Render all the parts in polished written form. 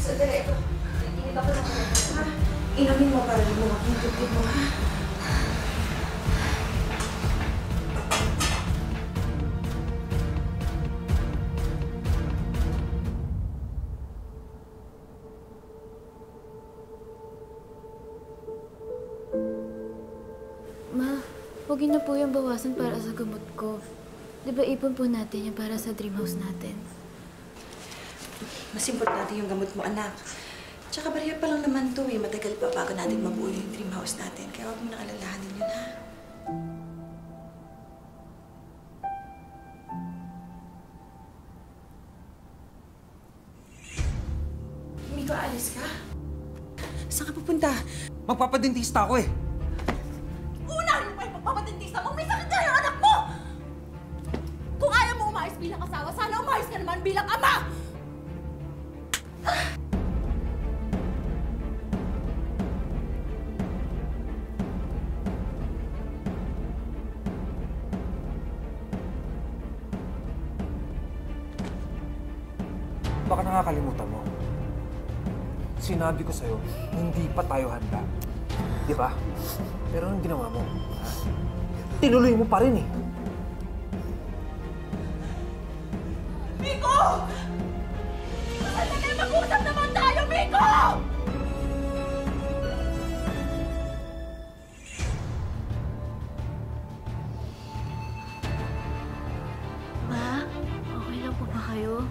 Sandali, ito. Init ako ng ha? Inumin mo para lumawak yung tubig mo, ha? Ma, huwag yun na po yung bawasan para sa gamot ko. Di ba ipon po natin yung para sa dream house natin? Mas importante yung gamot mo, anak. Tsaka bariya pa lang naman to eh. Matagal pa bago natin mabuo yung dream house natin. Kaya huwag mo nang alalahanin yun, ha? Miko, alis ka? Saan ka pupunta? Magpapadentista ako eh. Unahin mo pa yung pagpapadentista mo! May sakit na yung anak mo! Kung ayaw mo umayos bilang asawa, sana umayos ka naman bilang ama! Baka nakakalimutan mo. Sinabi ko sa'yo, hindi pa tayo handa. Di ba? Pero anong ginawa mo? Ha? Tinuloy mo pa rin eh. Miko! Sandali, mag-usap naman tayo, Miko! Ma, okay lang po ba kayo?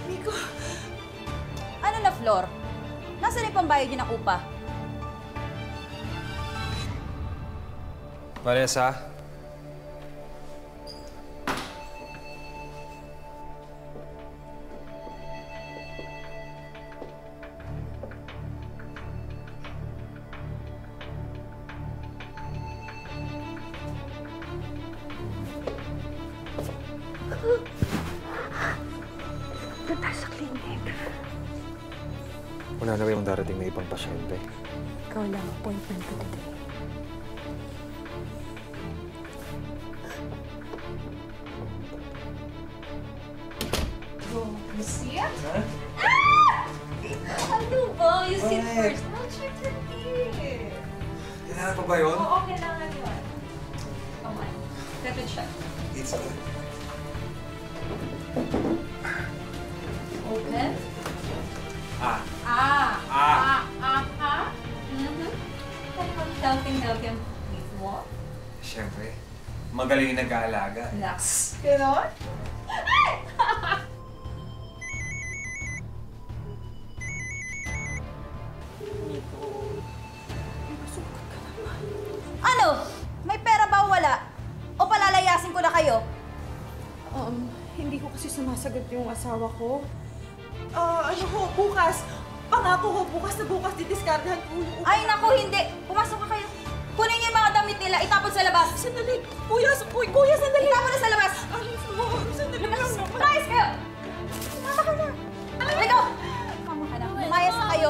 Miko! Ano na, Flor? Nasaan yung pambayad niyo ng upa? Vanessa? Doon tayo sa clinic. Wala na ba yung darating na ibang pasyente? Ikaw lang, appointment ko today. You see it? Huh? Ano ba? You sit What? first. I'll check your teeth. Kailangan pa ba yun? Oo, kailangan yun. Come on. Let me check. It's good. Open. Ah. Helping with what? Siyempre. Magaling yung nag-aalaga. Relax. Ganon? Ay! Ano? May pera ba o wala? O palalayasin ko na kayo? Hindi ko kasi sumasagot yung asawa ko. Ano ho, bukas. Pangako ho, bukas na bukas didiskardahan ko yung Ay, naku, hindi. Pumasok ka kayo. Kunin niyo yung mga damit nila, itapon sa labas. Sandali! Kuya, sandali! Itapon na sa labas. Alis mo! Sandali lang naman! Lumayas kayo! Sumama ka na. Halika! Sumama ka na. Lumayas na kayo.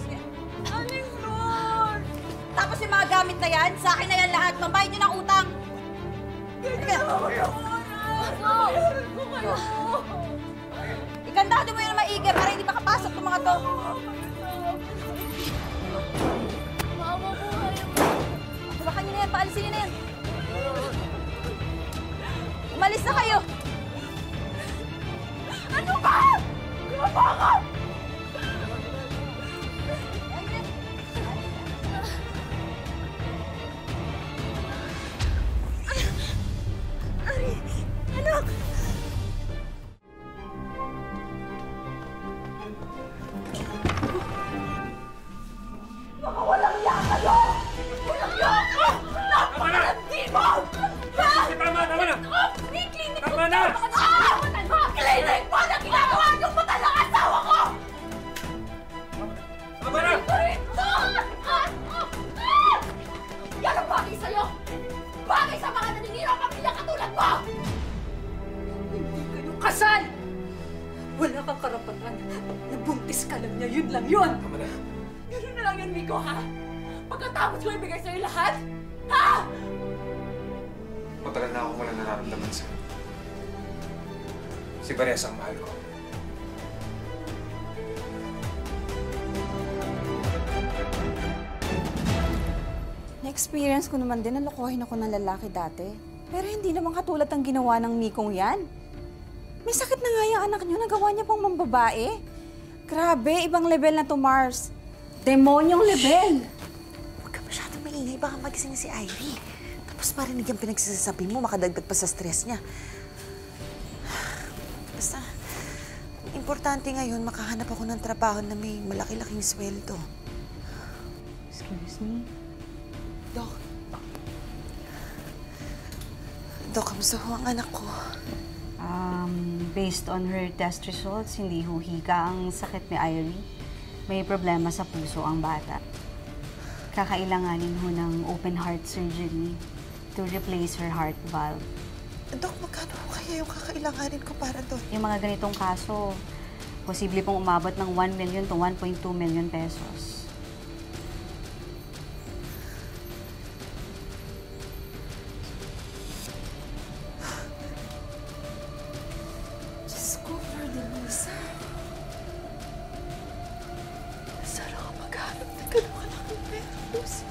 Sige. Alis Lord! Tapos yung mga gamit na yan, sa akin na yan lahat. Mambayad niyo ng utang. Halika. Bayaran ko kayo! Ikandado mo yun na maigi para hindi makapasok ng mga to. Maawa po kayo. Hawakan niyo na yan, paalisin niyo na yan. Umalis na kayo. Ano ba? Gumaba ka! Anak! Mga walang iya kayo! Walang iya ka! Napakalanti mo! Tama na! May clinic Tama na! Clinic mo na ginagawa niyong matalang asawa ko! Tama na! Yan ang bagay sa'yo! Bagay sa mga naniniraw pamilya katulad mo! Hindi kayo kasal! Wala kang karapatan. Nabuntis ka lang niya, yun lang yun! Tama na. Ganun na lang yan, Miko, ha? Pagkatapos ko ibigay sa'yo lahat? Ha? Matagal na akong walang nararamdaman sa'yo. Si Vanessa ang mahal ko. Na-experience ko naman din na lokohin ako ng lalaki dati. Pero hindi naman katulad ng ginawa ng Mikong yan. May sakit na nga yung anak niyo, nagawa niya pang mambabae. Grabe, ibang level na to, Mars. Demonyong level! Huwag ka masyadong maingay, baka magising si Ivy. Tapos marinig yung pinagsasabi mo, makadagdag pa sa stress niya. Basta, importante ngayon, makahanap ako ng trabaho na may malaki-laking sweldo. Excuse me? Dok. Dok, kamusta ho ang anak ko? Based on her test results, hindi ho higa ang sakit ni Irie. May problema sa puso ang bata. Kakailanganin ho ng open heart surgery to replace her heart valve. Dok, magkano ho kaya yung kakailanganin ko para doon? Yung mga ganitong kaso, posible pong umabot ng 1 million to 1.2 million pesos. Diyos ko, Ferdinand. Sana ka maghanap na gano'n kalaking pesos.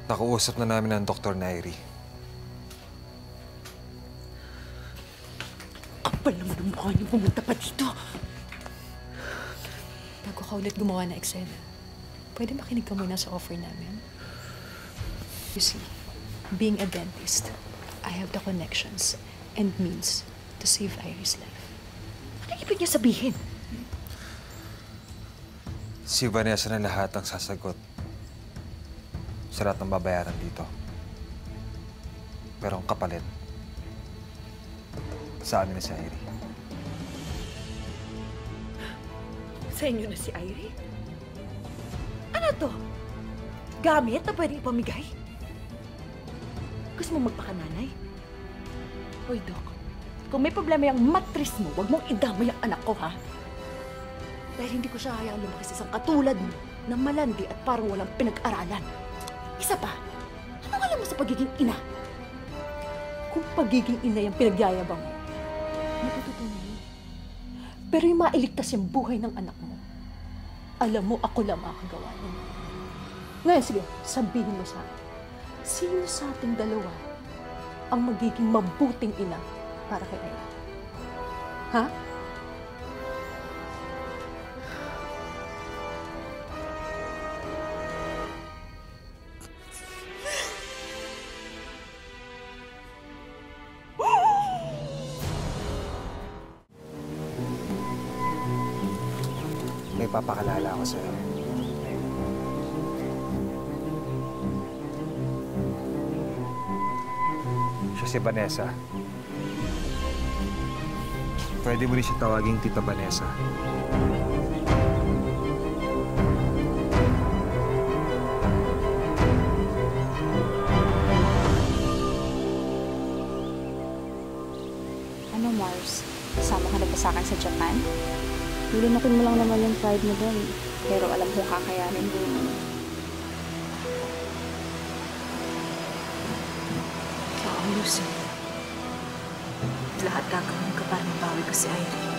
Nakuusap na namin ang Dr. Nairi. Kapal naman ang mukha niyo pumunta pa dito. Bago ka ulit gumawa ng eksena, pwede makinig ka muna sa offer namin. You see, being a dentist, I have the connections and means to save Irie's life. Ano ibig niya sabihin? Si Vanessa na lahat ang sasagot sa lahat ng babayaran dito. Pero ang kapalit, sa amin na si Irie. Sa inyo na si Irie? Ano to? Gamit na pwedeng ipamigay? Gusto mo magpakananay? Hoy, Doc. Kung may problema yung matris mo, huwag mong idamay ang anak ko, ha? Dahil hindi ko siya hayaan lumaki sa isang katulad mo na malandi at parang walang pinag-aralan. Isa pa, anong alam mo sa pagiging ina? Kung pagiging ina yung pinagyayabang mo, matututunan mo. Pero yung mailigtas yung buhay ng anak mo, alam mo ako lang makakagawa nun. Ngayon, sige, sabihin mo sa akin, sino sa ating dalawa ang magiging mabuting ina para kay Ella? Ha? May papakalala ako sa'yo. Siya si Vanessa. Pwede mo rin siya tawaging Tita Vanessa. Ano, Mars? Kasama ka na ba sa akin sa Japan? Lulunukin mo lang naman yung pride mo doon. Pero alam ko kakayanin mo. Ikaw ang Lucy. Lahat gagawin ko para mabawi ko si Irene.